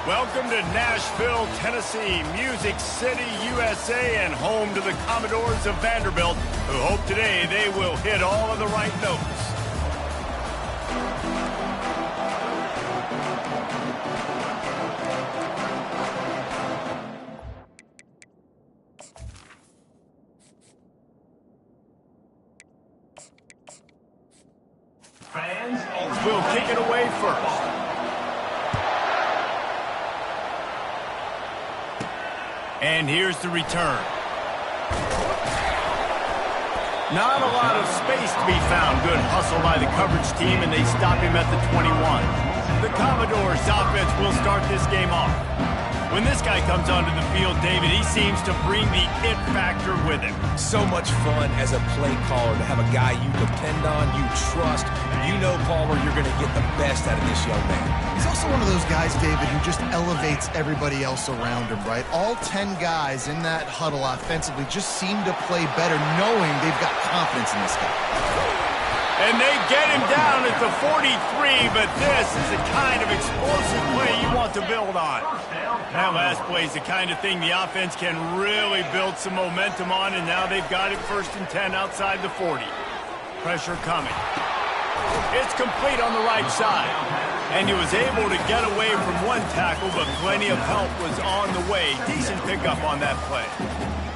Welcome to Nashville, Tennessee, Music City, USA, and home to the Commodores of Vanderbilt, who hope today they will hit all of the right notes. Fans will kick it away first. And here's the return. Not a lot of space to be found. Good hustle by the coverage team, and they stop him at the 21. The Commodores offense will start this game off. When this guy comes onto the field, David, he seems to bring the it factor with him. So much fun as a play caller to have a guy you depend on, you trust. You know, Palmer, you're going to get the best out of this young man. He's also one of those guys, David, who just elevates everybody else around him, right? All 10 guys in that huddle offensively just seem to play better knowing they've got confidence in this guy. And they get him down at the 43, but this is the kind of explosive play you want to build on. That last play is the kind of thing the offense can really build some momentum on, and now they've got it 1st and 10 outside the 40. Pressure coming. It's complete on the right side. And he was able to get away from one tackle, but plenty of help was on the way. Decent pickup on that play.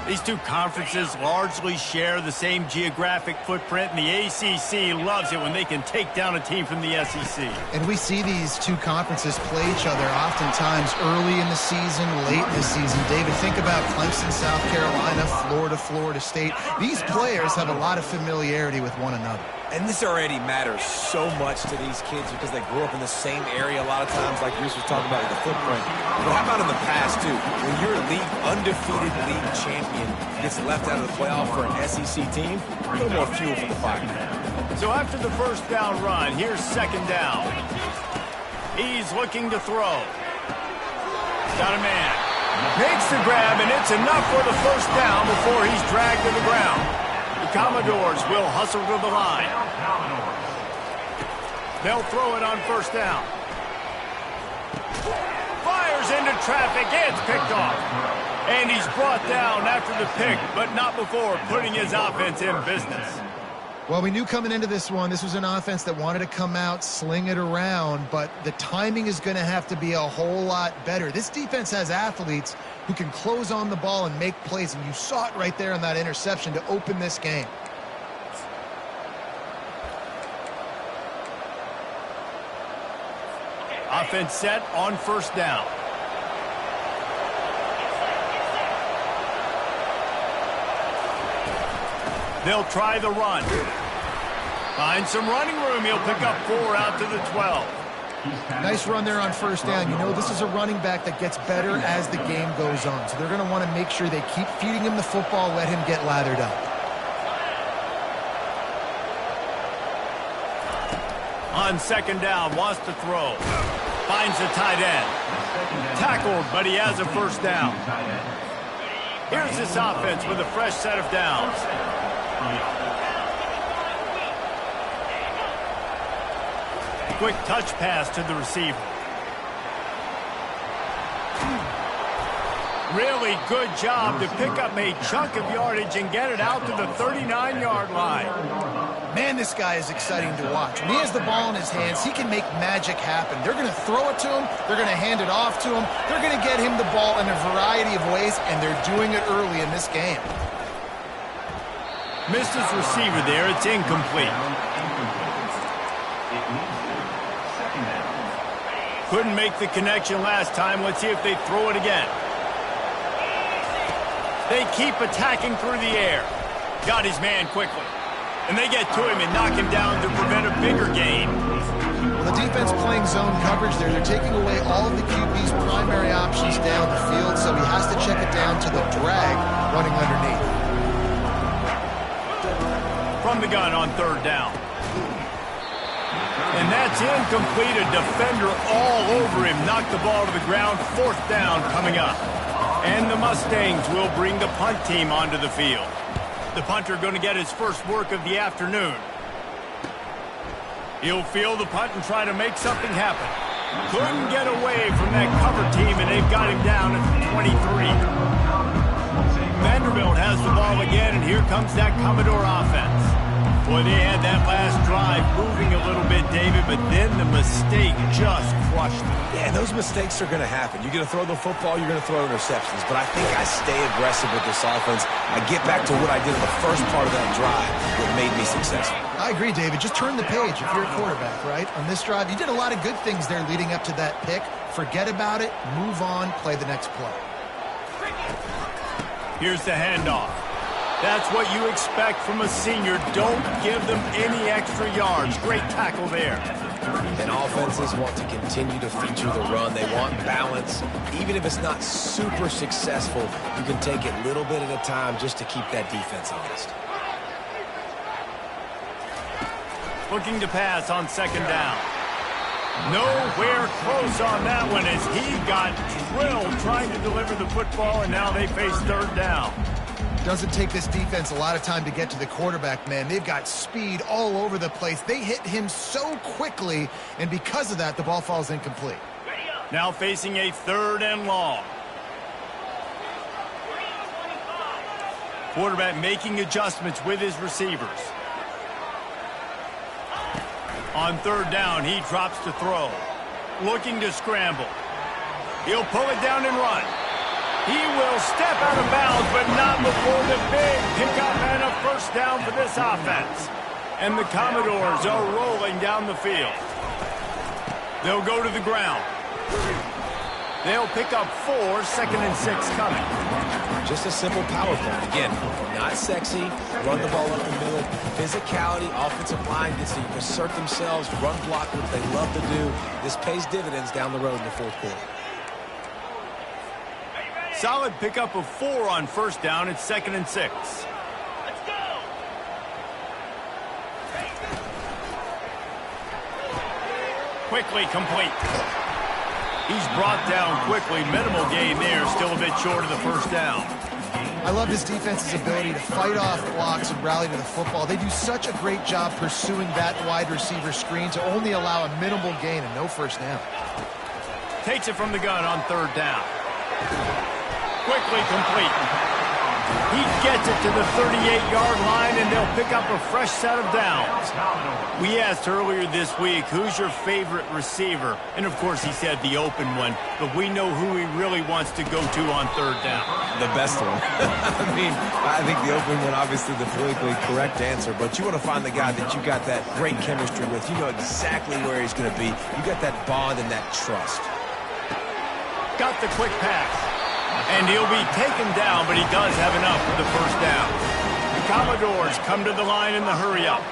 These two conferences largely share the same geographic footprint, and the ACC loves it when they can take down a team from the SEC. And we see these two conferences play each other oftentimes early in the season, late in the season. David, think about Clemson, South Carolina, Florida, Florida State. These players have a lot of familiarity with one another. And this already matters so much to these kids because they grew up in the same area a lot of times, like Reese was talking about with the footprint. But how about in the past, too? When your undefeated league champion gets left out of the playoff for an SEC team, a little more fuel for the fire. So after the first down run, here's 2nd down. He's looking to throw. Got a man. Makes the grab, and it's enough for the 1st down before he's dragged to the ground. The Commodores will hustle to the line. They'll throw it on 1st down. Fires into traffic. It's picked off. And he's brought down after the pick, but not before putting his offense in business. Well, we knew coming into this one, this was an offense that wanted to come out, sling it around, but the timing is going to have to be a whole lot better. This defense has athletes who can close on the ball and make plays, and you saw it right there on that interception to open this game. Offense set on 1st down. They'll try the run. Find some running room. He'll pick up 4 out to the 12. Nice run there on 1st down. You know, this is a running back that gets better as the game goes on. So they're going to want to make sure they keep feeding him the football, let him get lathered up. On 2nd down, wants to throw. Finds the tight end. Tackled, but he has a 1st down. Here's this offense with a fresh set of downs. Quick touch pass to the receiver. Really good job to pick up a chunk of yardage and get it out to the 39-yard line. Man, this guy is exciting to watch. When he has the ball in his hands, he can make magic happen. They're going to throw it to him. They're going to hand it off to him. They're going to get him the ball in a variety of ways, and they're doing it early in this game. Missed his receiver there. It's incomplete. Couldn't make the connection last time. Let's see if they throw it again. They keep attacking through the air. Got his man quickly. And they get to him and knock him down to prevent a bigger gain. Well, the defense playing zone coverage there. They're taking away all of the QB's primary options down the field, so he has to check it down to the drag running underneath. From the gun on 3rd down. And that's incomplete. A defender all over him. Knocked the ball to the ground. 4th down coming up. And the Mustangs will bring the punt team onto the field. The punter going to get his first work of the afternoon. He'll field the punt and try to make something happen. Couldn't get away from that cover team, and they've got him down at the 23. Vanderbilt has the ball again, and here comes that Commodore offense. Boy, they had that last drive moving a little bit, David, but then the mistake just crushed them. Yeah, those mistakes are going to happen. You're going to throw the football, you're going to throw interceptions. But I think I stay aggressive with this offense. I get back to what I did in the first part of that drive that made me successful. I agree, David. Just turn the page if you're a quarterback, right? On this drive, you did a lot of good things there leading up to that pick. Forget about it, move on, play the next play. Here's the handoff. That's what you expect from a senior. Don't give them any extra yards. Great tackle there. And offenses want to continue to feature the run. They want balance. Even if it's not super successful, you can take it little bit at a time just to keep that defense honest. Looking to pass on second down. Nowhere close on that one as he got drilled trying to deliver the football, and now they face third down. Doesn't take this defense a lot of time to get to the quarterback, man. They've got speed all over the place. They hit him so quickly, and because of that, the ball falls incomplete. Now facing a third and long. Quarterback making adjustments with his receivers. On third down, he drops to throw. Looking to scramble. He'll pull it down and run. He will step out of bounds, but not before the big pickup and a first down for this offense. And the Commodores are rolling down the field. They'll go to the ground. They'll pick up 4, second and 6 coming. Just a simple power play. Again, not sexy, run the ball up the middle. Physicality, offensive line gets to assert themselves, run block, what they love to do. This pays dividends down the road in the fourth quarter. Solid pickup of 4 on first down. It's second and 6. Let's go. Quickly complete. He's brought down quickly. Minimal gain there. Still a bit short of the first down. I love this defense's ability to fight off blocks and rally to the football. They do such a great job pursuing that wide receiver screen to only allow a minimal gain and no first down. Takes it from the gun on third down. Quickly complete. He gets it to the 38-yard line, and they'll pick up a fresh set of downs. We asked earlier this week, who's your favorite receiver? And, of course, he said the open one, but we know who he really wants to go to on third down. The best one. I think the open one, obviously the politically correct answer, but you want to find the guy that you got that great chemistry with. You know exactly where he's going to be. You got that bond and that trust. Got the quick pass. And he'll be taken down, but he does have enough for the first down. The Commodores come to the line in the hurry-up.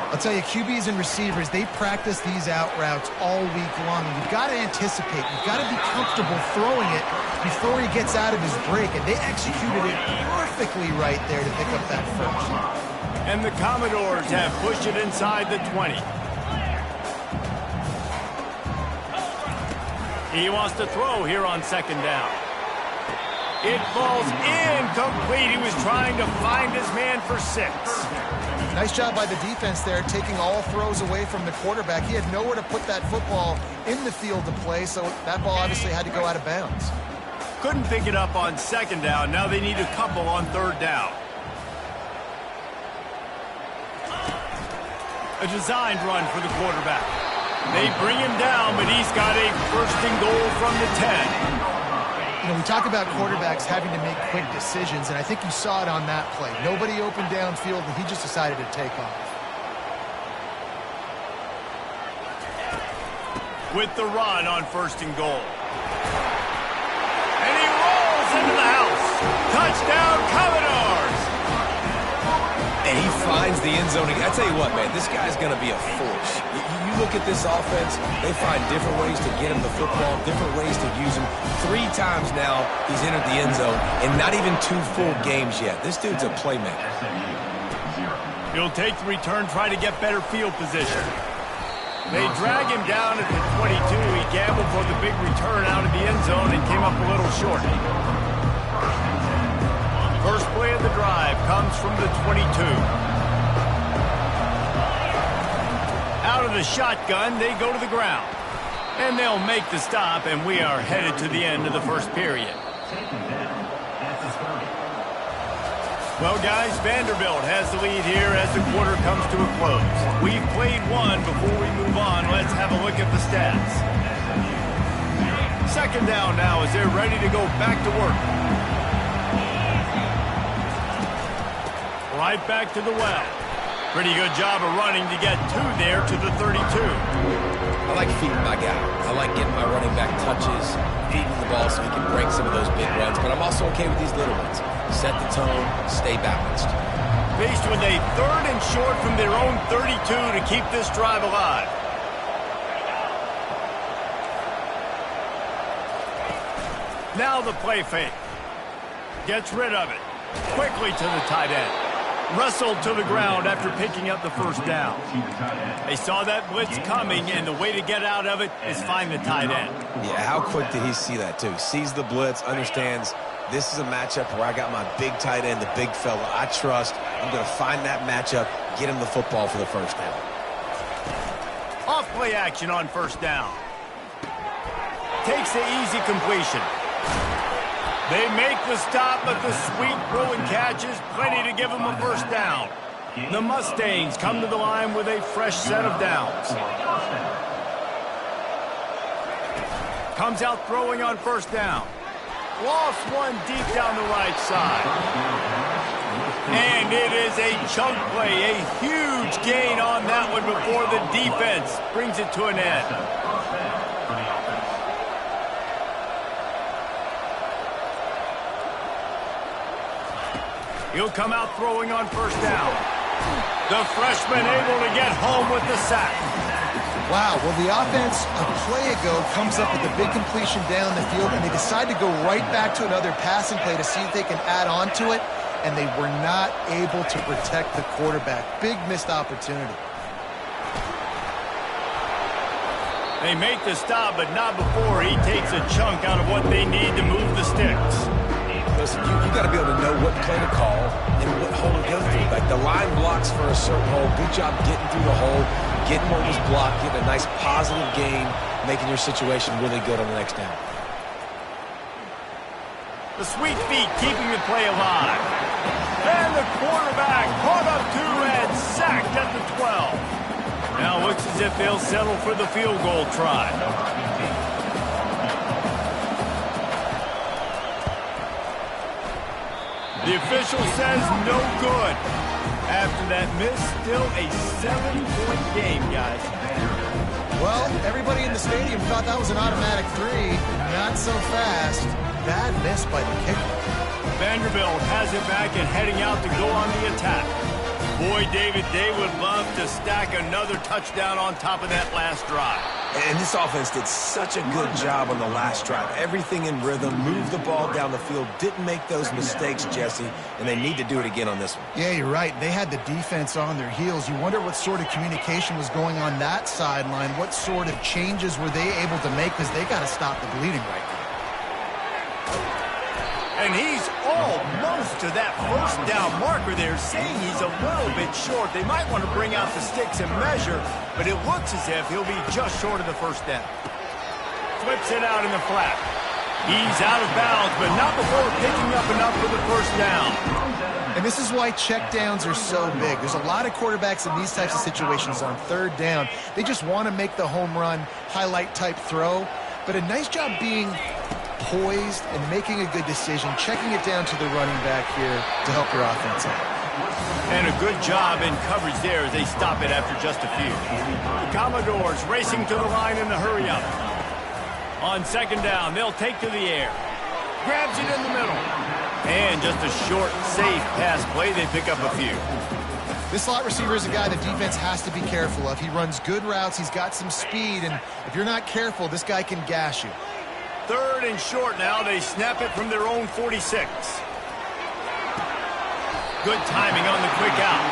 I'll tell you, QBs and receivers, they practice these out routes all week long. And you've got to anticipate. You've got to be comfortable throwing it before he gets out of his break. And they executed it perfectly right there to pick up that first. And the Commodores have pushed it inside the 20. He wants to throw here on second down. It falls incomplete. He was trying to find his man for 6. Nice job by the defense there, taking all throws away from the quarterback. He had nowhere to put that football in the field to play, so that ball obviously had to go out of bounds. Couldn't pick it up on second down. Now they need a couple on third down. A designed run for the quarterback. They bring him down, but he's got a first and goal from the 10. You know, we talk about quarterbacks having to make quick decisions, and I think you saw it on that play. Nobody opened downfield, and he just decided to take off. With the run on first and goal. And he rolls into the house. Touchdown, Commodores! And he finds the end zone. I tell you what, man, this guy's going to be a force. You look at this offense, they find different ways to get him the football, different ways to use him. 3 times now he's entered the end zone, and not even 2 full games yet. This dude's a playmaker. He'll take the return, try to get better field position. They drag him down at the 22. He gambled for the big return out of the end zone and came up a little short. First play of the drive comes from the 22. Out of the shotgun, they go to the ground. And they'll make the stop, and we are headed to the end of the first period. Well, guys, Vanderbilt has the lead here as the quarter comes to a close. We've played one. Before we move on, let's have a look at the stats. Second down now as they're ready to go back to work. Right back to the well. Pretty good job of running to get two there to the 32. I like feeding my guy. I like getting my running back touches, feeding the ball so he can break some of those big runs, but I'm also okay with these little ones. Set the tone, stay balanced. Faced with a third and short from their own 32 to keep this drive alive. Now the play fake. Gets rid of it. Quickly to the tight end. Wrestled to the ground after picking up the first down. They saw that blitz coming, and the way to get out of it is find the tight end. Yeah, how quick did he see that, too? Sees the blitz, understands this is a matchup where I got my big tight end, the big fella I trust. I'm going to find that matchup, get him the football for the first down. Off play action on first down. Takes the easy completion. They make the stop, but the sweet throw and catch is plenty to give them a first down. The Mustangs come to the line with a fresh set of downs. Comes out throwing on first down. Lost one deep down the right side. And it is a chunk play, a huge gain on that one before the defense brings it to an end. He'll come out throwing on first down. The freshman able to get home with the sack. Wow, well, the offense a play ago comes up with a big completion down the field, and they decide to go right back to another passing play to see if they can add on to it, and they were not able to protect the quarterback. Big missed opportunity. They make the stop, but not before he takes a chunk out of what they need to move the sticks. Listen, you got to be able to know what play to call and what hole to go through. Like the line blocks for a certain hole. Good job getting through the hole, getting what was blocked, getting a nice positive gain, making your situation really good on the next down. The sweet feet keeping the play alive. And the quarterback caught up two and sacked at the 12. Now looks as if they'll settle for the field goal try. The official says no good. After that miss, still a 7-point game, guys. Well, everybody in the stadium thought that was an automatic 3. Not so fast. Bad miss by the kicker. Vanderbilt has it back and heading out to go on the attack. Boy, David, they would love to stack another touchdown on top of that last drive. And this offense did such a good job on the last drive. Everything in rhythm, moved the ball down the field, didn't make those mistakes, Jesse, and they need to do it again on this one. Yeah, you're right. They had the defense on their heels. You wonder what sort of communication was going on that sideline. What sort of changes were they able to make, because they got to stop the bleeding right now. And he's almost to that first down marker there, saying he's a little bit short. They might want to bring out the sticks and measure, but it looks as if he'll be just short of the first down. Flips it out in the flat. He's out of bounds, but not before picking up enough for the first down. And this is why check downs are so big. There's a lot of quarterbacks in these types of situations on third down. They just want to make the home run, highlight type throw, but a nice job being poised and making a good decision, checking it down to the running back here to help your offense out. And a good job in coverage there as they stop it after just a few. The Commodores racing to the line in the hurry-up. On second down, they'll take to the air. Grabs it in the middle. And just a short, safe pass play. They pick up a few. This slot receiver is a guy the defense has to be careful of. He runs good routes. He's got some speed, and if you're not careful, this guy can gash you. Third and short now. They snap it from their own 46. Good timing on the quick out.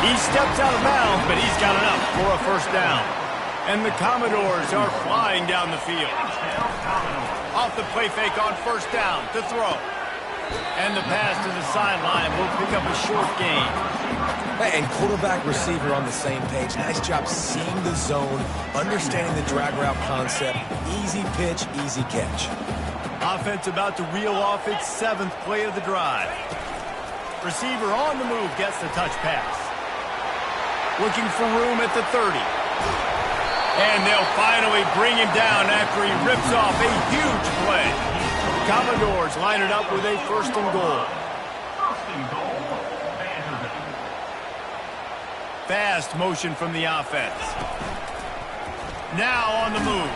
He steps out of bounds, but he's got enough for a first down. And the Commodores are flying down the field. Off the play fake on first down to throw. And the pass to the sideline will pick up a short gain. And quarterback, receiver on the same page. Nice job seeing the zone, understanding the drag route concept. Easy pitch, easy catch. Offense about to reel off its 7th play of the drive. Receiver on the move gets the touch pass. Looking for room at the 30. And they'll finally bring him down after he rips off a huge play. Commodores line it up with a 1st and goal. Fast motion from the offense. Now on the move.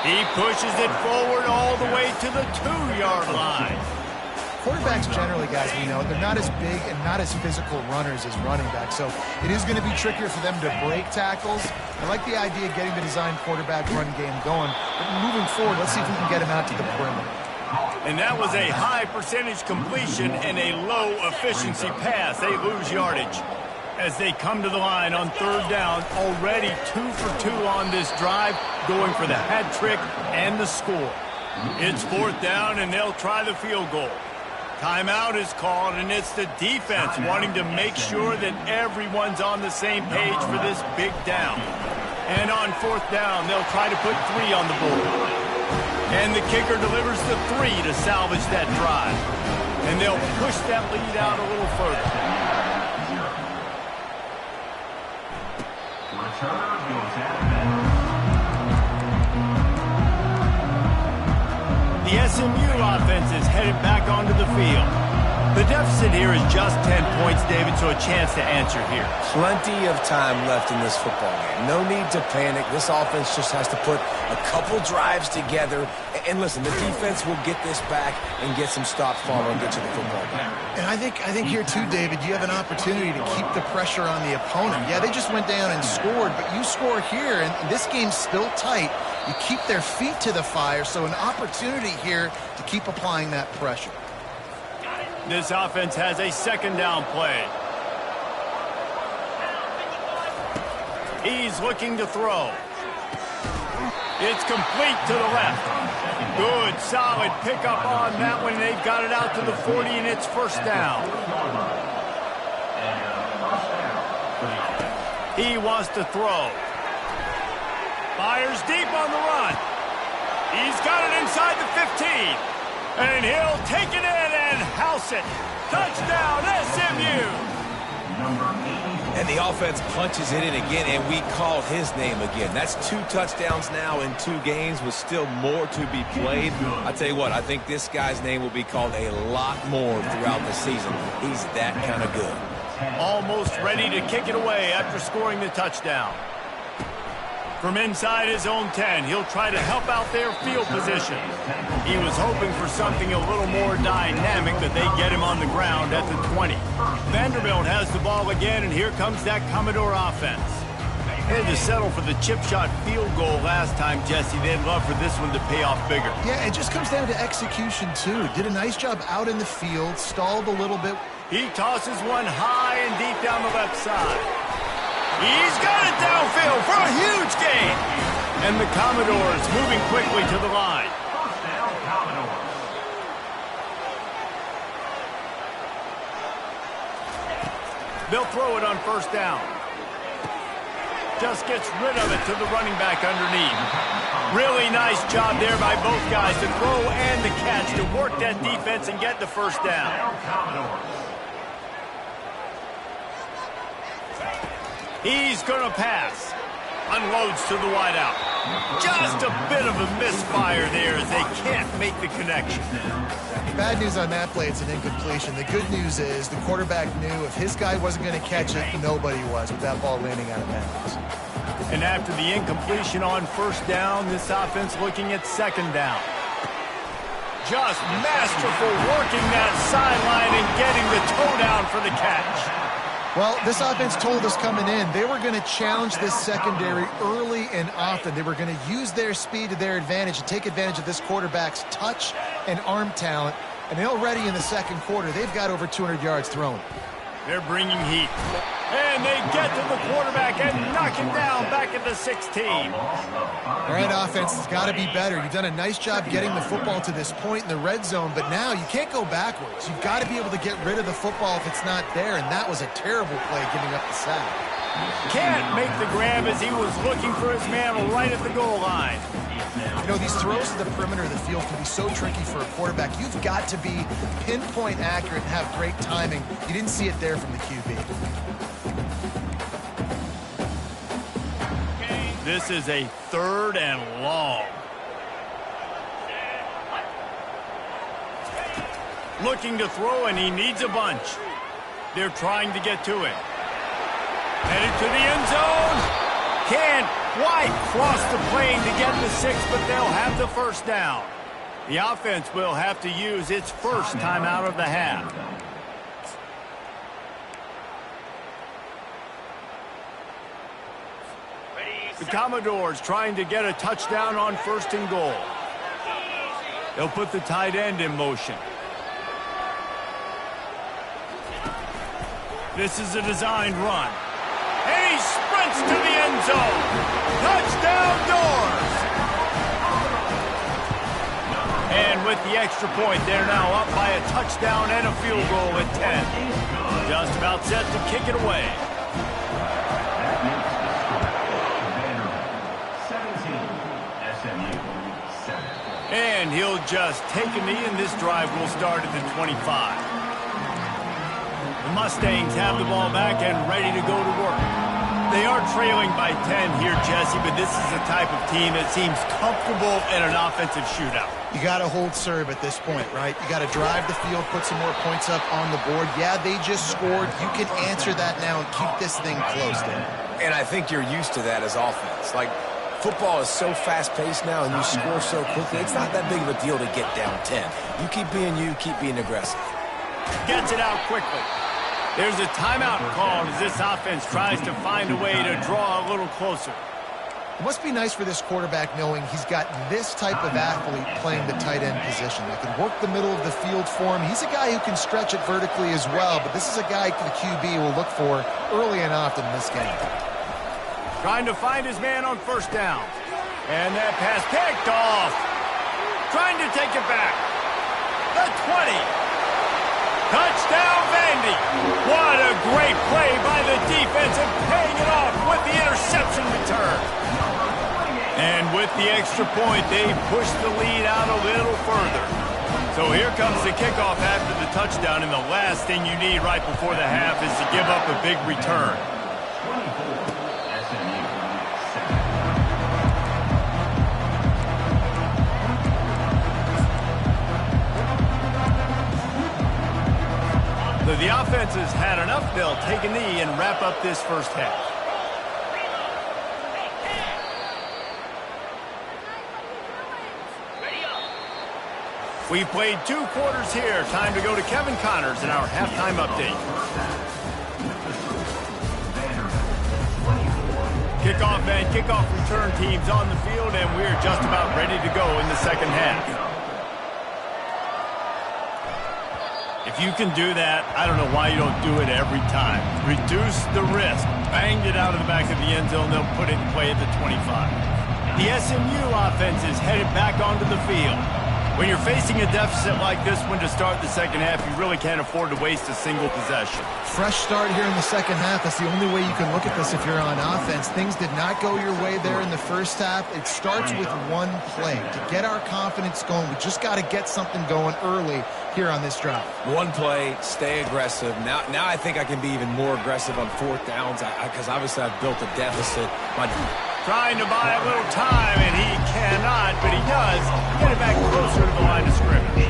He pushes it forward all the way to the 2-yard line. Quarterbacks generally, guys, we know, they're not as big and not as physical runners as running backs, so it is going to be trickier for them to break tackles. I like the idea of getting the design quarterback run game going, but moving forward, let's see if we can get him out to the perimeter. And that was a high percentage completion and a low efficiency pass. They lose yardage as they come to the line on 3rd down, already 2 for 2 on this drive, going for the hat trick and the score. It's 4th down, and they'll try the field goal. Timeout is called, and it's the defense wanting to make sure that everyone's on the same page for this big down. And on 4th down, they'll try to put 3 on the board. And the kicker delivers the 3 to salvage that drive. And they'll push that lead out a little further. The SMU offense is headed back onto the field. The deficit here is just 10 points, David, so a chance to answer here. Plenty of time left in this football game. No need to panic. This offense just has to put a couple drives together. And listen, the defense will get this back and get some stops following and get to the football game. And I think here too, David, you have an opportunity to keep the pressure on the opponent. Yeah, they just went down and scored, but you score here, and this game's still tight. You keep their feet to the fire, so an opportunity here to keep applying that pressure. This offense has a 2nd down play. He's looking to throw. It's complete to the left. Good, solid pickup on that one. They've got it out to the 40, and it's 1st down. He wants to throw. Fires deep on the run. He's got it inside the 15. And he'll take it in and house it. Touchdown, SMU. And the offense punches it in again, and we call his name again. That's 2 touchdowns now in 2 games with still more to be played. I tell you what, I think this guy's name will be called a lot more throughout the season. He's that kind of good. Almost ready to kick it away after scoring the touchdown. From inside his own 10, he'll try to help out their field position. He was hoping for something a little more dynamic, but they get him on the ground at the 20. Vanderbilt has the ball again, and here comes that Commodore offense. They had to settle for the chip shot field goal last time, Jesse. They'd love for this one to pay off bigger. Yeah, it just comes down to execution, too. Did a nice job out in the field, stalled a little bit. He tosses one high and deep down the left side. He's got it downfield for a huge gain. And the Commodores moving quickly to the line. They'll throw it on 1st down. Just gets rid of it to the running back underneath. Really nice job there by both guys to throw and to catch, to work that defense and get the 1st down. He's going to pass. Unloads to the wideout. Just a bit of a misfire there as they can't make the connection. Bad news on that play, it's an incompletion. The good news is the quarterback knew if his guy wasn't going to catch it, nobody was with that ball landing out of bounds. And after the incompletion on 1st down, this offense looking at 2nd down. Just masterful working that sideline and getting the toe down for the catch. Well, this offense told us coming in they were going to challenge this secondary early and often. They were going to use their speed to their advantage and take advantage of this quarterback's touch and arm talent. And already in the 2nd quarter, they've got over 200 yards thrown. They're bringing heat. And they get to the quarterback and knock him down back at the 16. All right, offense, it's got to be better. You've done a nice job getting the football to this point in the red zone, but now you can't go backwards. You've got to be able to get rid of the football if it's not there, and that was a terrible play giving up the sack. Can't make the grab as he was looking for his man right at the goal line. You know, these throws to the perimeter of the field can be so tricky for a quarterback. You've got to be pinpoint accurate and have great timing. You didn't see it there from the QB. This is a 3rd and long. Looking to throw, and he needs a bunch. They're trying to get to it. Headed to the end zone. Can't quite cross the plane to get the 6, but they'll have the first down. The offense will have to use its first time out of the half. The Commodores trying to get a touchdown on 1st and goal. They'll put the tight end in motion. This is a designed run. And he sprints to the end zone. Touchdown Doors! And with the extra point, they're now up by a touchdown and a field goal at 10. Just about set to kick it away. And he'll just take a knee, and this drive will start at the 25. The Mustangs have the ball back and ready to go to work. They are trailing by 10 here, Jesse, but this is the type of team that seems comfortable in an offensive shootout. You got to hold serve at this point, right? You got to drive the field, put some more points up on the board. Yeah, they just scored. You can answer that now and keep this thing close there. And I think you're used to that as offense. Like, football is so fast-paced now, and you score so quickly. It's not that big of a deal to get down 10. You keep being aggressive. Gets it out quickly. There's a timeout called as this offense tries to find a way to draw a little closer. It must be nice for this quarterback knowing he's got this type of athlete playing the tight end position that can work the middle of the field for him. He's a guy who can stretch it vertically as well, but this is a guy the QB will look for early and often in this game. Trying to find his man on 1st down. And that pass picked off. Trying to take it back. The 20. Touchdown, Vandy. What a great play by the defense and paying it off with the interception return. And with the extra point, they push the lead out a little further. So here comes the kickoff after the touchdown, and the last thing you need right before the half is to give up a big return. So the offense has had enough. They'll take a knee and wrap up this first half. We played 2 quarters here. Time to go to Kevin Connors in our halftime update. Kickoff and kickoff return teams on the field, and we're just about ready to go in the second half. If you can do that, I don't know why you don't do it every time. Reduce the risk. Banged it out of the back of the end zone. They'll put it in play at the 25. The SMU offense is headed back onto the field. When you're facing a deficit like this one to start the second half, you really can't afford to waste a single possession. Fresh start here in the second half. That's the only way you can look at this if you're on offense. Things did not go your way there in the first half. It starts with one play. To get our confidence going, we just got to get something going early here on this drive. One play, stay aggressive. Now I think I can be even more aggressive on 4th downs because obviously I've built a deficit. Trying to buy a little time, and he cannot, but he does get it back closer to the line of scrimmage.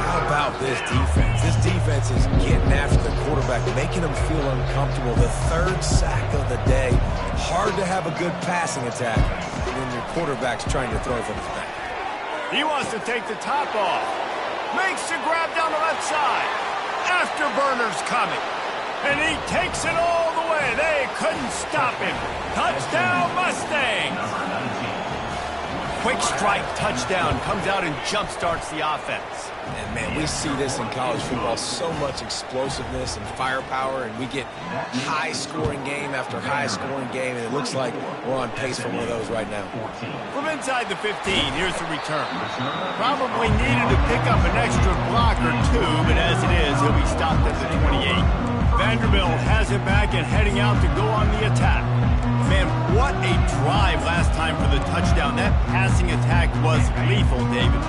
How about this defense? This defense is getting after the quarterback, making him feel uncomfortable. The 3rd sack of the day. Hard to have a good passing attack when your quarterback's trying to throw from his back. He wants to take the top off. Makes the grab down the left side. Afterburner's coming. And he takes it all the way. They couldn't stop him. Touchdown, Mustangs. quick strike touchdown comes out and jump-starts the offense. And, man, we see this in college football, so much explosiveness and firepower, and we get high-scoring game after high-scoring game, and it looks like we're on pace for one of those right now. From inside the 15, here's the return. Probably needed to pick up an extra block or two, but as it is, he'll be stopped at the 28. Vanderbilt has it back and heading out to go on the attack. Man, what a drive last time for the touchdown. That passing attack was lethal, David.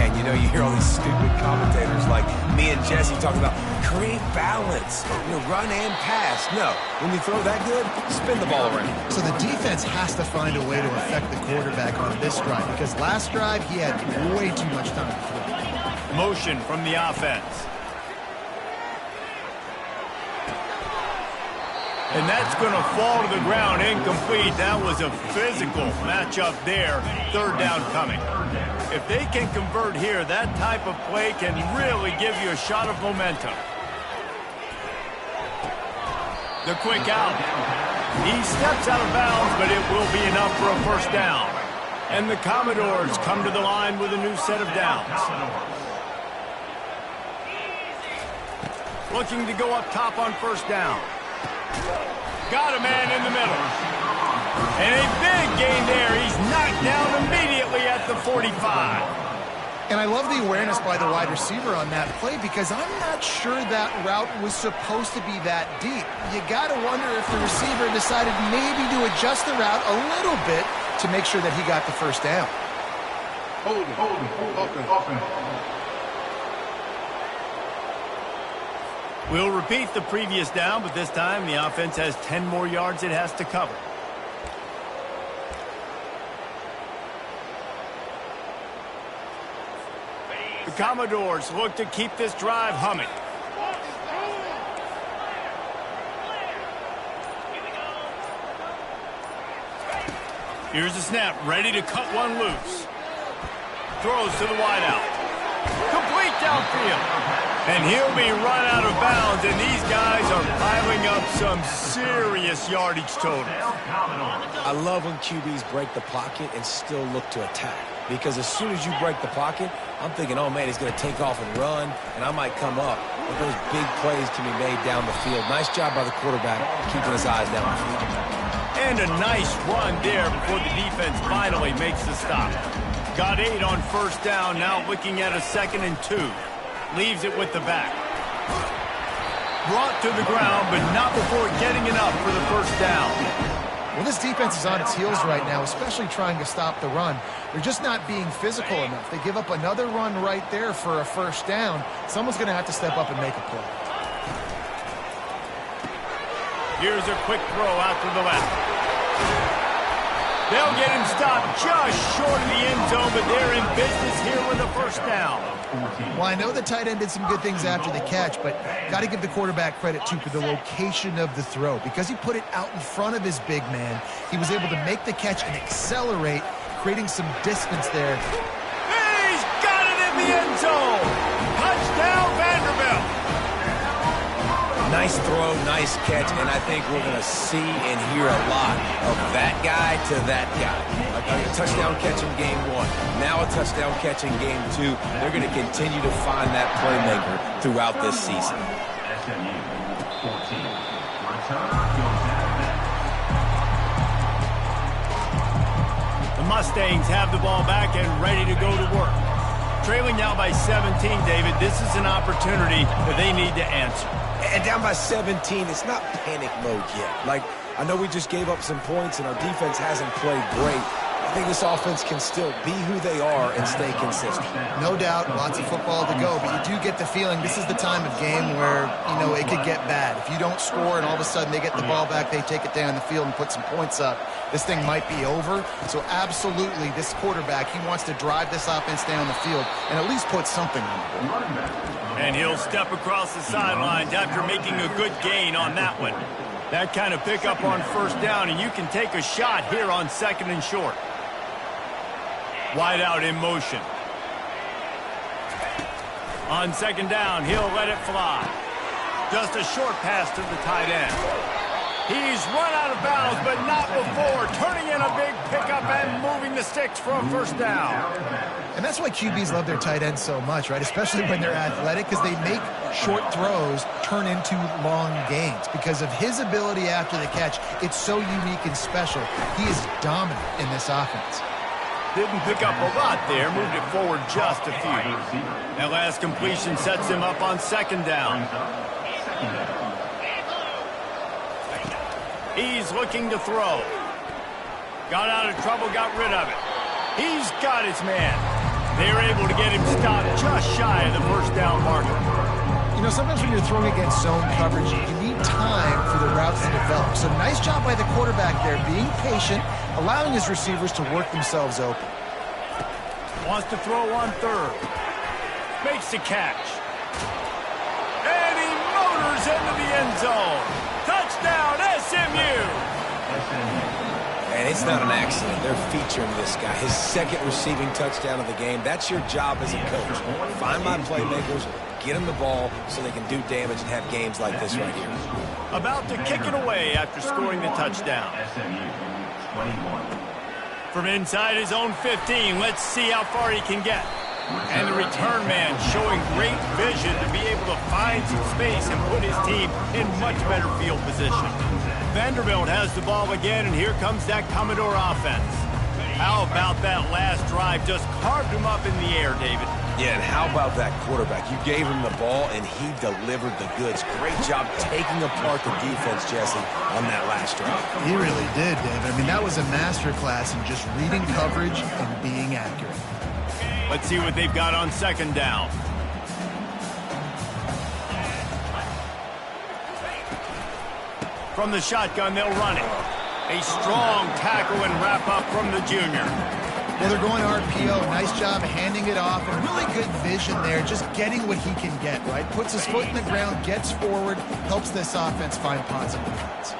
Yeah, and you know, you hear all these stupid commentators like me and Jesse talking about create balance, run and pass. No, when you throw that good, spin the ball around. So the defense has to find a way to affect the quarterback on this drive, because last drive he had way too much time to throw. Motion from the offense. And that's going to fall to the ground incomplete. That was a physical matchup there. Third down coming. If they can convert here, that type of play can really give you a shot of momentum. The quick out. He steps out of bounds, but it will be enough for a first down. And the Commodores come to the line with a new set of downs. Looking to go up top on first down. Got a man in the middle. And a big gain there. He's knocked down immediately at the 45. And I love the awareness by the wide receiver on that play, because I'm not sure that route was supposed to be that deep. You got to wonder if the receiver decided maybe to adjust the route a little bit to make sure that he got the first down. We'll repeat the previous down, but this time the offense has 10 more yards it has to cover. The Commodores look to keep this drive humming. Here's the snap, ready to cut one loose. Throws to the wideout. Complete downfield. And he'll be run out of bounds, and these guys are piling up some serious yardage total. I love when QBs break the pocket and still look to attack. Because as soon as you break the pocket, I'm thinking, oh, man, he's going to take off and run, and I might come up. But those big plays can be made down the field. Nice job by the quarterback keeping his eyes down the field. And a nice run there before the defense finally makes the stop. Got 8 on first down, now looking at a 2nd and 2. Leaves it with the back. Brought to the ground, but not before getting enough for the first down. Well, this defense is on its heels right now, especially trying to stop the run. They're just not being physical enough. They give up another run right there for a first down. Someone's going to have to step up and make a play. Here's a quick throw out to the left. They'll get him stopped just short of the end zone, but they're in business here with a first down. Well, I know the tight end did some good things after the catch, but got to give the quarterback credit, too, for the location of the throw. Because he put it out in front of his big man, he was able to make the catch and accelerate, creating some distance there. He's got it in the end zone! Touchdown, Vanderbilt! Nice throw, nice catch, and I think we're going to see and hear a lot of that guy to that guy. A touchdown catch in game 1, now a touchdown catch in game 2. They're going to continue to find that playmaker throughout this season. The Mustangs have the ball back and ready to go to work. Trailing now by 17, David. This is an opportunity that they need to answer. And down by 17, it's not panic mode yet. Like, I know we just gave up some points and our defense hasn't played great. I think this offense can still be who they are and stay consistent. No doubt, lots of football to go, but you do get the feeling this is the time of game where, it could get bad. If you don't score and all of a sudden they get the ball back, they take it down the field and put some points up, this thing might be over. So absolutely, this quarterback, he wants to drive this offense down the field and at least put something on the board. And he'll step across the sidelines after making a good gain on that one. That kind of pickup on first down, and you can take a shot here on 2nd and short. Wide out in motion. On 2nd down, he'll let it fly. Just a short pass to the tight end. He's run out of bounds, but not before. Turning in a big pickup and moving the sticks for a first down. And that's why QBs love their tight ends so much, right? Especially when they're athletic, because they make short throws turn into long gains. Because of his ability after the catch, it's so unique and special. He is dominant in this offense. Didn't pick up a lot there, moved it forward just a few. That last completion sets him up on second down. He's looking to throw. Got out of trouble, got rid of it. He's got his man. They're able to get him stopped just shy of the first down marker. You know, sometimes when you're throwing against zone coverage, you need time for the routes to develop. So nice job by the quarterback there, being patient, allowing his receivers to work themselves open. Wants to throw on third. Makes the catch. And he motors into the end zone. Touchdown, SMU! And it's not an accident. They're featuring this guy. His second receiving touchdown of the game. That's your job as a coach. Find my playmakers, get them the ball so they can do damage and have games like this right here. About to kick it away after scoring the touchdown. From inside his own 15, let's see how far he can get. And the return man showing great vision to be able to find some space and put his team in much better field position. Vanderbilt has the ball again, and here comes that Commodore offense. How about that last drive? Just carved him up in the air, David. Yeah, and how about that quarterback? You gave him the ball, and he delivered the goods. Great job taking apart the defense, Jesse, on that last drive. He really did, David. I mean, that was a masterclass in just reading coverage and being accurate. Let's see what they've got on second down. From the shotgun, they'll run it. A strong tackle and wrap up from the junior. Well, they're going RPO. Nice job handing it off, and really good vision there, just getting what he can get, right? Puts his foot in the ground, gets forward, helps this offense find positive points.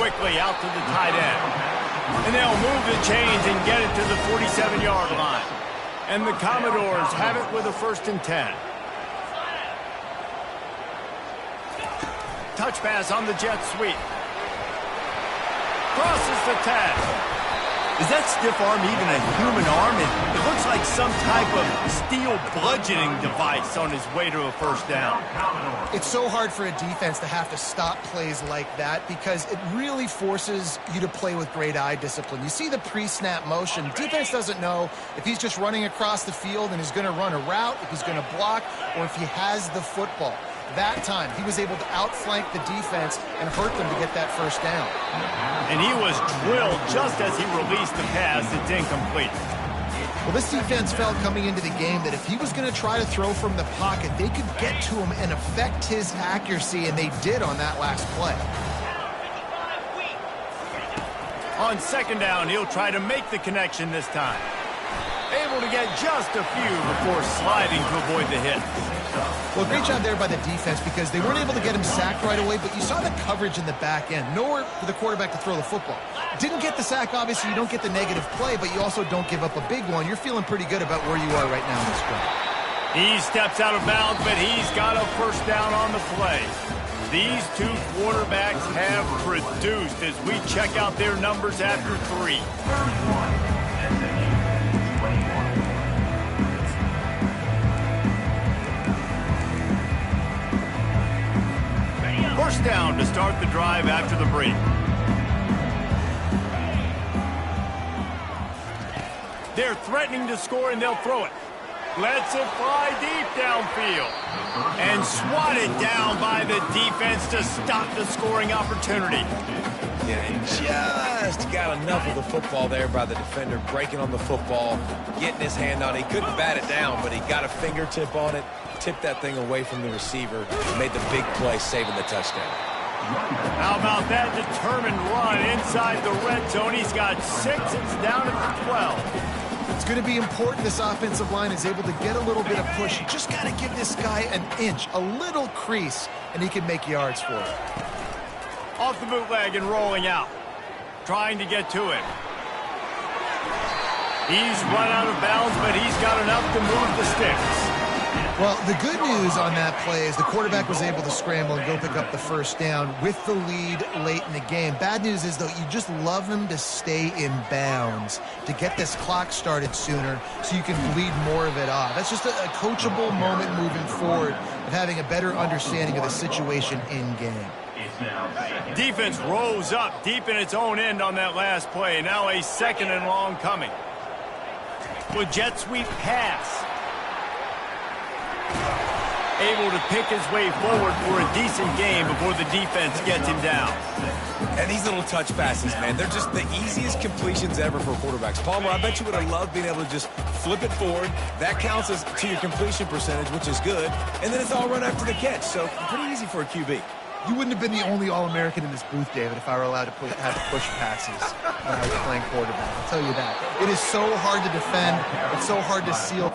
Quickly out to the tight end. And they'll move the chains and get it to the 47-yard line. And the Commodores have it with a 1st and 10. Touch pass on the jet sweep. Crosses the 10. Is that stiff arm even a human arm? It looks like some type of steel bludgeoning device on his way to a first down. It's so hard for a defense to have to stop plays like that because it really forces you to play with great eye discipline. You see the pre-snap motion. Defense doesn't know if he's just running across the field and is going to run a route, if he's going to block, or if he has the football. That time, he was able to outflank the defense and hurt them to get that first down. And he was drilled just as he released the pass. It's incomplete. Well, this defense felt coming into the game that if he was going to try to throw from the pocket, they could get to him and affect his accuracy, and they did on that last play. On second down, he'll try to make the connection this time. Able to get just a few before sliding to avoid the hit. Well, great job there by the defense because they weren't able to get him sacked right away, but you saw the coverage in the back end. Nowhere for the quarterback to throw the football. Didn't get the sack, obviously. You don't get the negative play, but you also don't give up a big one. You're feeling pretty good about where you are right now in this play. He steps out of bounds, but he's got a first down on the play. These two quarterbacks have produced as we check out their numbers after 3. First down to start the drive after the break. They're threatening to score, and they'll throw it. Lets it fly deep downfield. And swatted down by the defense to stop the scoring opportunity. Yeah, and just got enough of the football there by the defender, breaking on the football, getting his hand on it. He couldn't bat it down, but he got a fingertip on it, tipped that thing away from the receiver, made the big play, saving the touchdown. How about that determined run inside the red zone? He's got 6. It's down at the 12. It's going to be important this offensive line is able to get a little bit of push. You just got to give this guy an inch, a little crease, and he can make yards for it. Off the bootleg and rolling out. Trying to get to it. He's run out of bounds, but he's got enough to move the sticks. Well, the good news on that play is the quarterback was able to scramble and go pick up the first down with the lead late in the game. Bad news is, though, you just love him to stay in bounds to get this clock started sooner so you can bleed more of it off. That's just a coachable moment moving forward of having a better understanding of the situation in game. Defense rose up deep in its own end on that last play. Now a second and long coming. With jet sweep pass. Able to pick his way forward for a decent game before the defense gets him down. And these little touch passes, man, they're just the easiest completions ever for quarterbacks. Palmer, I bet you would have loved being able to just flip it forward. That counts as to your completion percentage, which is good. And then it's all run after the catch, so pretty easy for a QB. You wouldn't have been the only All-American in this booth, David, if I were allowed to have to push passes when I was playing quarterback. I'll tell you that. It is so hard to defend. It's so hard to seal.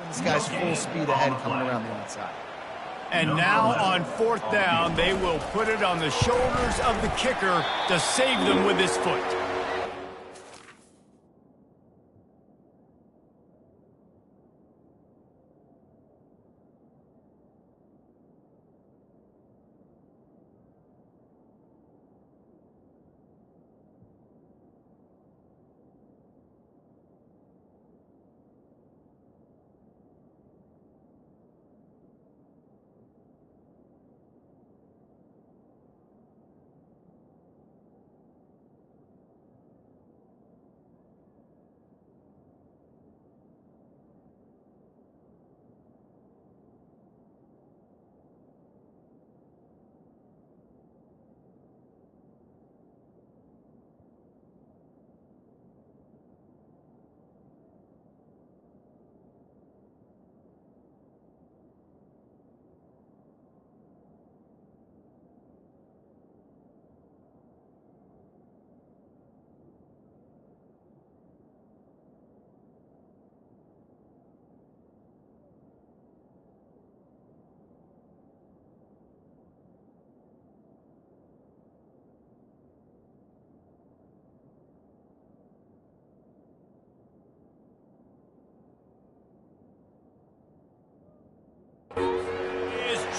This guy's full speed ahead coming around the outside. And now on fourth down, they will put it on the shoulders of the kicker to save them with his foot.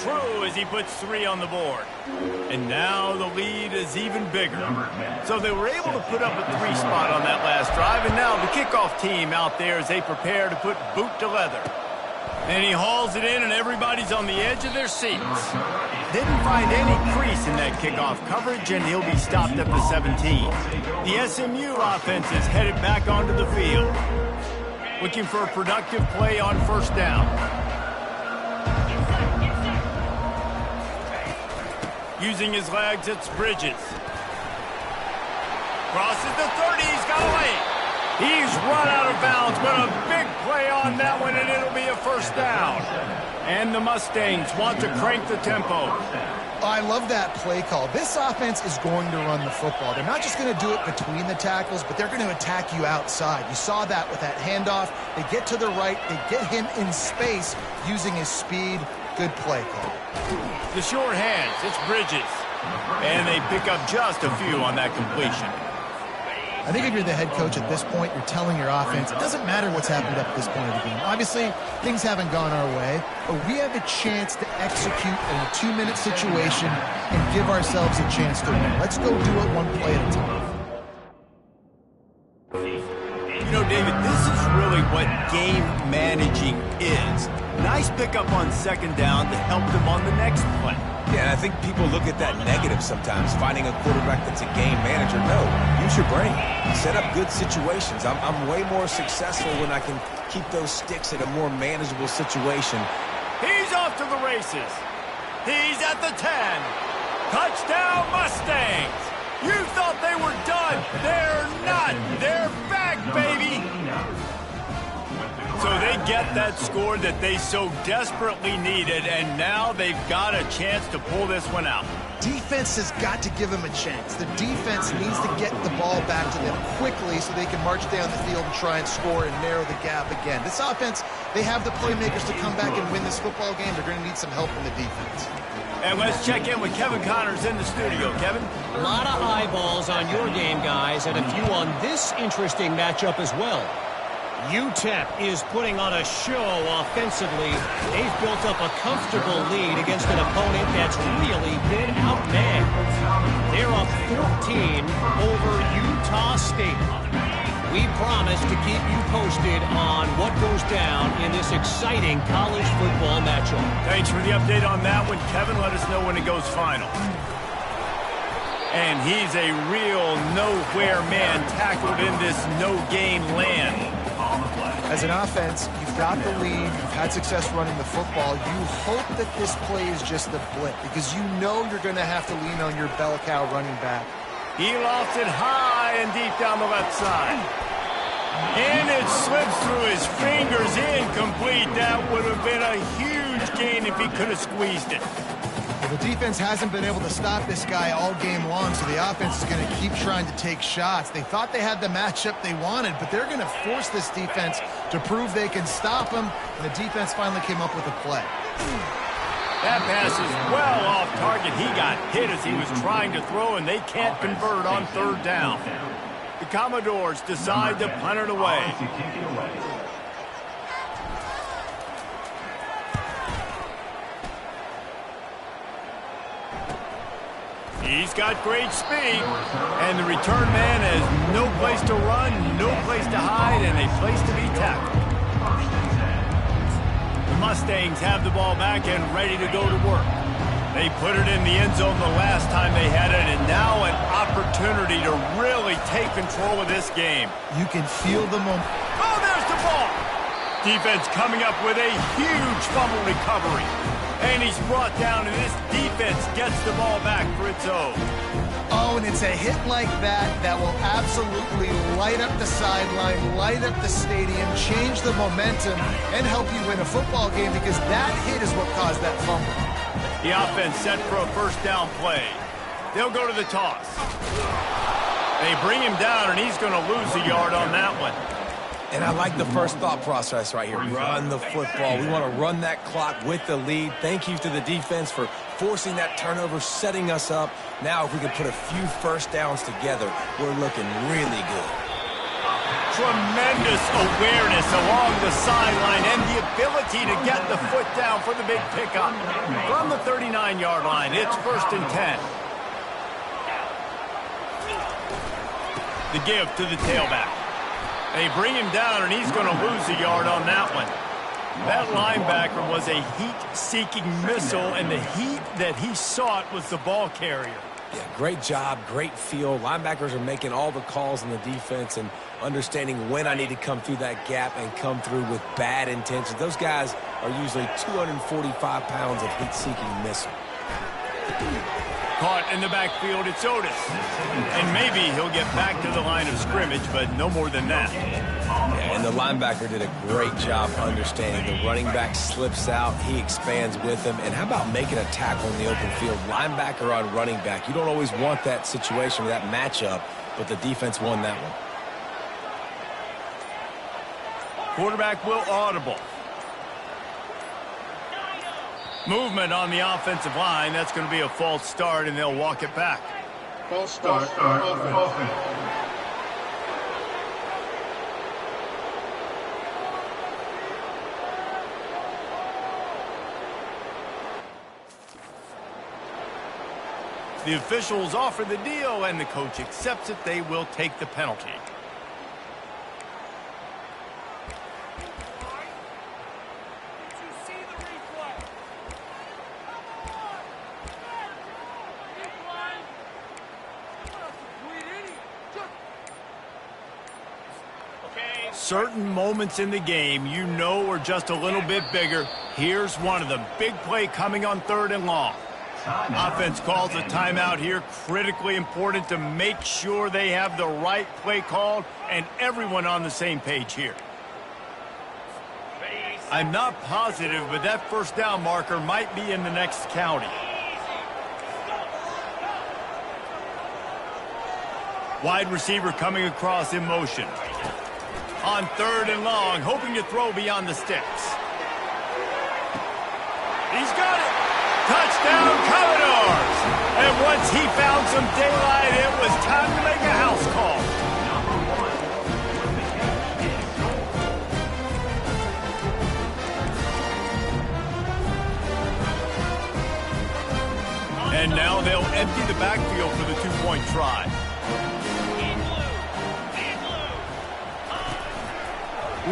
True as he puts 3 on the board. And now the lead is even bigger. So they were able to put up a 3 spot on that last drive, and now the kickoff team out there as they prepare to put boot to leather. And he hauls it in, and everybody's on the edge of their seats. Didn't find any crease in that kickoff coverage, and he'll be stopped at the 17. The SMU offense is headed back onto the field, looking for a productive play on first down. Using his legs, it's Bridges. Crosses the 30, he's got away. He's run out of bounds, but a big play on that one, and it'll be a first down. And the Mustangs want to crank the tempo. I love that play call. This offense is going to run the football. They're not just going to do it between the tackles, but they're going to attack you outside. You saw that with that handoff. They get to the right. They get him in space using his speed. Good play call. The short hands, it's Bridges. And they pick up just a few on that completion. I think if you're the head coach at this point, you're telling your offense, it doesn't matter what's happened up to this point of the game. Obviously, things haven't gone our way, but we have a chance to execute in a 2-minute situation and give ourselves a chance to win. Let's go do it one play at a time. You know, David, this is really what game managing is. Nice pickup on second down to help them on the next play. Yeah, and I think people look at that negative sometimes, finding a quarterback that's a game manager. No, use your brain. Set up good situations. I'm way more successful when I can keep those sticks at a more manageable situation. He's off to the races. He's at the 10. Touchdown, Mustangs. You thought they were done. They're not. They're back, baby. So they get that score that they so desperately needed, and now they've got a chance to pull this one out. Defense has got to give them a chance. The defense needs to get the ball back to them quickly so they can march down the field and try and score and narrow the gap again. This offense, they have the playmakers to come back and win this football game. They're going to need some help from the defense. And let's check in with Kevin Connors in the studio. Kevin? A lot of eyeballs on your game, guys, and a few on this interesting matchup as well. UTEP is putting on a show offensively. They've built up a comfortable lead against an opponent that's really been outmanned. They're up 14 over Utah State. We promise to keep you posted on what goes down in this exciting college football matchup. Thanks for the update on that one, Kevin. Let us know when it goes final. And he's a real nowhere man tackled in this no-gain land. As an offense, you've got the lead, you've had success running the football. You hope that this play is just a blip because you know you're going to have to lean on your bell cow running back. He lofts it high and deep down the left side. And it slips through his fingers, incomplete. That would have been a huge gain if he could have squeezed it. Well, the defense hasn't been able to stop this guy all game long, so the offense is going to keep trying to take shots. They thought they had the matchup they wanted, but they're going to force this defense to prove they can stop him, and the defense finally came up with a play. That pass is well off target. He got hit as he was trying to throw, and they can't convert on third down. The Commodores decide to punt it away. He's got great speed, and the return man has no place to run, no place to hide, and a place to be tackled. The Mustangs have the ball back and ready to go to work. They put it in the end zone the last time they had it, and now an opportunity to really take control of this game. You can feel the momentum. Oh, there's the ball! Defense coming up with a huge fumble recovery. And he's brought down, and this defense gets the ball back for its own. Oh, and it's a hit like that that will absolutely light up the sideline, light up the stadium, change the momentum, and help you win a football game because that hit is what caused that fumble. The offense set for a first down play. They'll go to the toss. They bring him down, and he's going to lose a yard on that one. And I like the first thought process right here. Run the football. We want to run that clock with the lead. Thank you to the defense for forcing that turnover, setting us up. Now, if we can put a few first downs together, we're looking really good. Tremendous awareness along the sideline and the ability to get the foot down for the big pickup. From the 39-yard line, it's 1st and 10. The give to the tailback. They bring him down, and he's going to lose a yard on that one. That linebacker was a heat-seeking missile, and the heat that he sought was the ball carrier. Yeah, great job, great feel. Linebackers are making all the calls in the defense and understanding when I need to come through that gap and come through with bad intentions. Those guys are usually 245 pounds of heat-seeking missile. Caught in the backfield, it's Otis. And maybe he'll get back to the line of scrimmage, but no more than that. Yeah, and the linebacker did a great job understanding. The running back slips out, he expands with him. And how about making a tackle in the open field? Linebacker on running back. You don't always want that situation or that matchup, but the defense won that one. Quarterback will audible. Movement on the offensive line. That's going to be a false start, and they'll walk it back. False start. Offense. The officials offer the deal, and the coach accepts it. They will take the penalty. Certain moments in the game you know are just a little bit bigger. Here's one of them. Big play coming on 3rd and long. Offense calls a timeout here. Critically important to make sure they have the right play called and everyone on the same page here. I'm not positive, but that first down marker might be in the next county. Wide receiver coming across in motion. On 3rd and long, hoping to throw beyond the sticks. He's got it! Touchdown, Commodores! And once he found some daylight, it was time to make a house call. And now they'll empty the backfield for the 2-point try.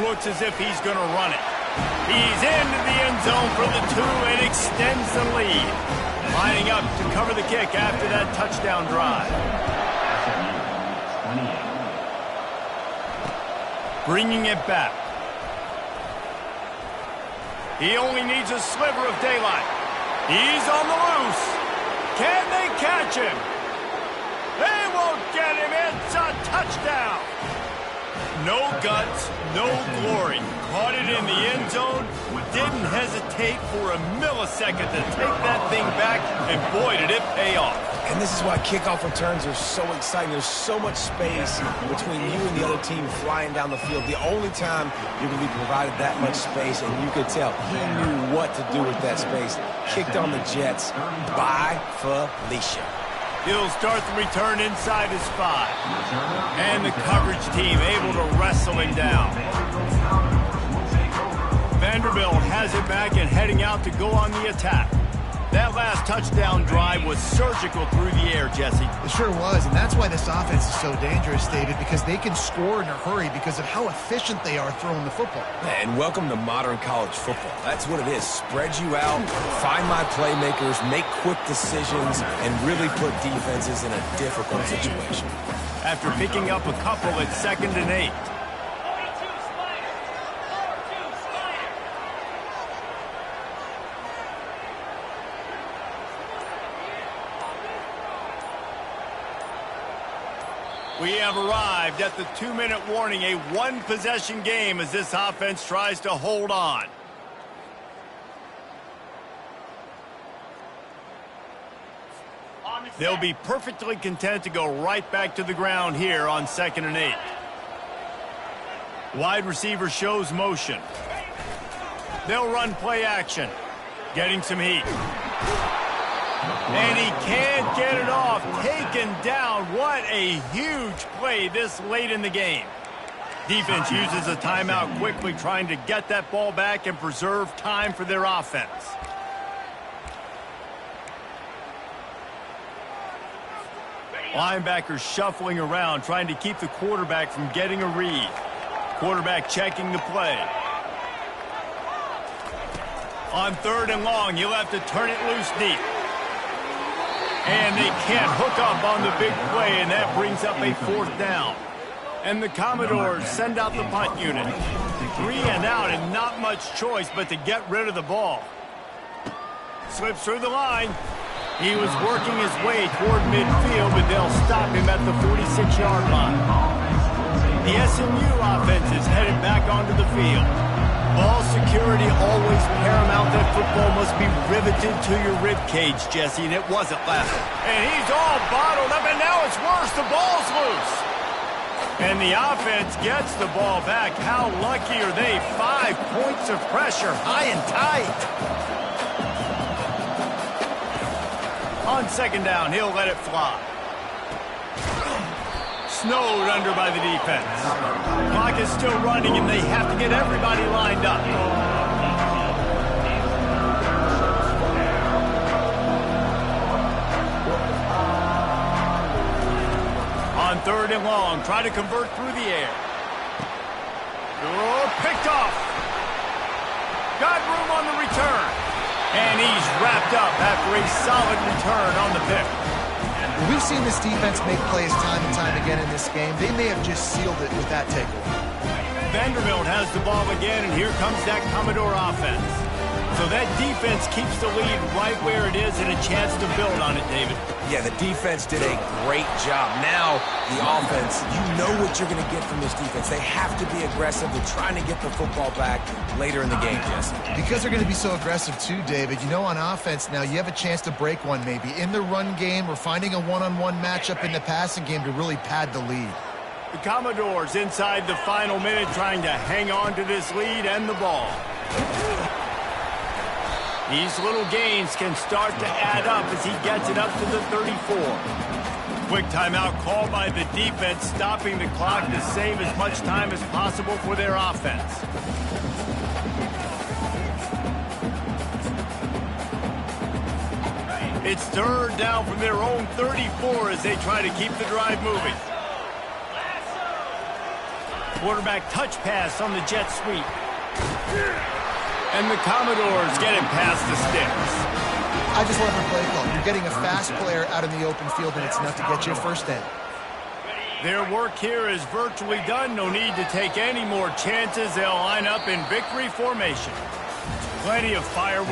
Looks as if he's going to run it. He's into the end zone for the 2 and extends the lead. Lining up to cover the kick after that touchdown drive. Bringing it back. He only needs a sliver of daylight. He's on the loose. Can they catch him? They won't get him. It's a touchdown. No guts, no glory. Caught it in the end zone. Didn't hesitate for a millisecond to take that thing back, and boy, did it pay off. And this is why kickoff returns are so exciting. There's so much space between you and the other team flying down the field. The only time you're going to be provided that much space, and you could tell he knew what to do with that space. Kicked on the Jets by Felicia. He'll start the return inside his 5. And the coverage team able to wrestle him down. Vanderbilt has it back and heading out to go on the attack. That last touchdown drive was surgical through the air, Jesse. It sure was, and that's why this offense is so dangerous, David, because they can score in a hurry because of how efficient they are throwing the football. And welcome to modern college football. That's what it is. Spread you out, find my playmakers, make quick decisions, and really put defenses in a difficult situation. After picking up a couple at 2nd and 8. We have arrived at the 2-minute warning, a 1-possession game as this offense tries to hold on. They'll be perfectly content to go right back to the ground here on 2nd and 8. Wide receiver shows motion. They'll run play action, getting some heat. And he can't get it off. Taken down. What a huge play this late in the game. Defense uses a timeout quickly, trying to get that ball back and preserve time for their offense. Linebackers shuffling around, trying to keep the quarterback from getting a read. Quarterback checking the play. On 3rd and long, he'll have to turn it loose deep. And they can't hook up on the big play, and that brings up a 4th down. And the Commodores send out the punt unit. 3 and out, and not much choice but to get rid of the ball. Slips through the line. He was working his way toward midfield, but they'll stop him at the 46-yard line. The SMU offense is headed back onto the field. Ball security always paramount. That football must be riveted to your rib cage, Jesse, and it wasn't last. And he's all bottled up, and now it's worse. The ball's loose. And the offense gets the ball back. How lucky are they? 5 points of pressure, high and tight. On 2nd down, he'll let it fly. Snowed under by the defense. Clock is still running, and they have to get everybody lined up. 3rd and long. Try to convert through the air. Oh, picked off. Got room on the return. And he's wrapped up after a solid return on the pick. We've seen this defense make plays time and time again in this game. They may have just sealed it with that takeaway. Vanderbilt has the ball again, and here comes that Commodore offense. So that defense keeps the lead right where it is and a chance to build on it, David. Yeah, the defense did a great job. Now, the offense, you know what you're going to get from this defense. They have to be aggressive. They're trying to get the football back later in the game, Jesse. Because they're going to be so aggressive too, David, you know, on offense now, you have a chance to break one maybe in the run game or finding a one-on-one matchup in the passing game to really pad the lead. The Commodores inside the final minute trying to hang on to this lead and the ball. These little gains can start to add up as he gets it up to the 34. Quick timeout called by the defense, stopping the clock to save as much time as possible for their offense. It's 3rd down from their own 34 as they try to keep the drive moving. Quarterback touch pass on the jet sweep. And the Commodores get it past the sticks. I just love the play call. You're getting a fast player out in the open field, and it's enough to get you a first down. Their work here is virtually done. No need to take any more chances. They'll line up in victory formation. Plenty of fireworks